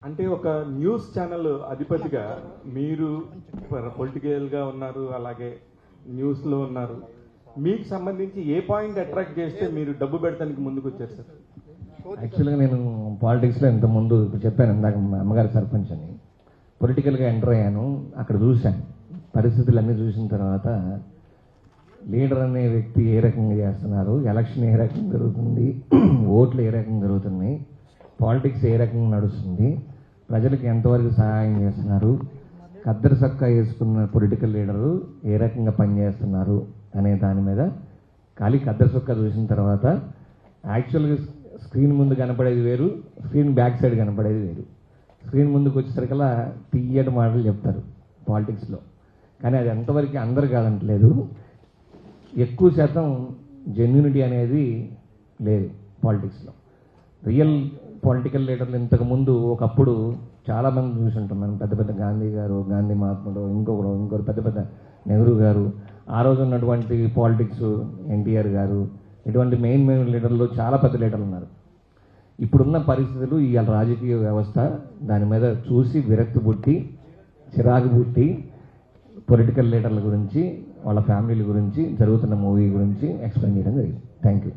అంటే ఒక news channel అధిపతిగా మీరు పొలిటికల్గా ఉన్నారు, అలాగే న్యూస్లో ఉన్నారు. మీకు సంబంధించి ఏ పాయింట్ అట్రాక్ట్ చేస్తే మీరు డబ్బు పెడతానికి ముందుకు వచ్చారు సార్? యాక్చువల్గా నేను పాలిటిక్స్లో ఇంతకుముందు చెప్పాను, ఇందాక మా అమ్మగారి సర్పంచ్ అని. పొలిటికల్గా ఎంటర్ అయ్యాను, అక్కడ చూశాను పరిస్థితులన్నీ. చూసిన తర్వాత లీడర్ అనే వ్యక్తి ఏ రకంగా చేస్తున్నారు, ఎలక్షన్ ఏ రకంగా జరుగుతుంది, ఓట్లు ఏ రకంగా జరుగుతున్నాయి, పాలిటిక్స్ ఏ రకంగా నడుస్తుంది, ప్రజలకు ఎంతవరకు సహాయం చేస్తున్నారు, కద్దరు సక్క వేసుకున్న పొలిటికల్ లీడరు ఏ రకంగా పనిచేస్తున్నారు అనే దాని మీద ఖాళీ కద్దరు సొక్క చూసిన తర్వాత యాక్చువల్గా స్క్రీన్ ముందు కనపడేది వేరు, స్క్రీన్ బ్యాక్ సైడ్ కనపడేది వేరు. స్క్రీన్ ముందుకు వచ్చేసరికల్లా తీయటి మాటలు చెప్తారు పాలిటిక్స్లో, కానీ అది ఎంతవరకు అందరు కాదంటలేదు. ఎక్కువ శాతం జెన్యూనిటీ అనేది లేదు పాలిటిక్స్లో. రియల్ పొలిటికల్ లీడర్లు ఇంతకుముందు ఒకప్పుడు చాలామంది చూసుంటున్నాను. పెద్ద పెద్ద గాంధీ గారు, గాంధీ మహాత్ముడు, ఇంకొకరు పెద్ద పెద్ద నెహ్రూ గారు, ఆ రోజు ఉన్నటువంటి పాలిటిక్స్ ఎన్టీఆర్ గారు, ఇటువంటి మెయిన్ లీడర్లు చాలా పెద్ద లీడర్లు ఉన్నారు. ఇప్పుడున్న పరిస్థితులు, ఇవాళ రాజకీయ వ్యవస్థ దాని మీద చూసి విరక్తి పుట్టి, చిరాకు పుట్టి, పొలిటికల్ లీడర్ల గురించి, వాళ్ళ ఫ్యామిలీల గురించి, జరుగుతున్న మూవీ గురించి ఎక్స్ప్లెయిన్ చేయడం జరిగింది. Thank you.